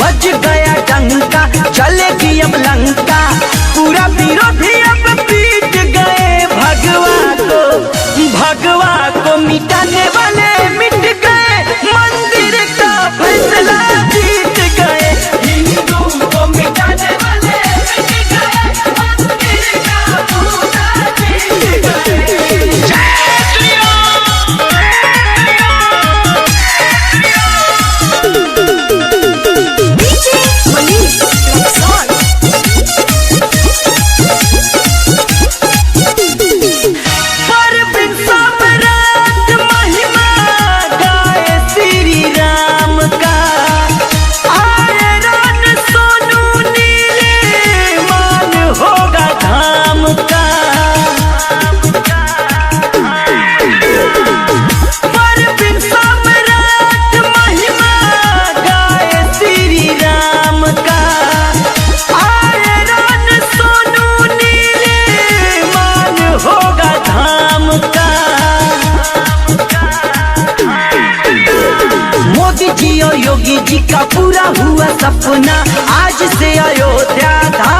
बज गया डंका, चलेगी अब लंका, पूरा विरोधी अब पीट गए। भगवा को मिटाने वाले मिट गए, मंदिर का फैसला जीत गए। हिंदू को मिटाने वाले मिट गए, मंदिर का पूजा जीत गए। जय श्री राम। डीजे मनीष रक्सौल। मोदी जी और योगी जी का पूरा हुआ सपना, आज से अयोध्या धाम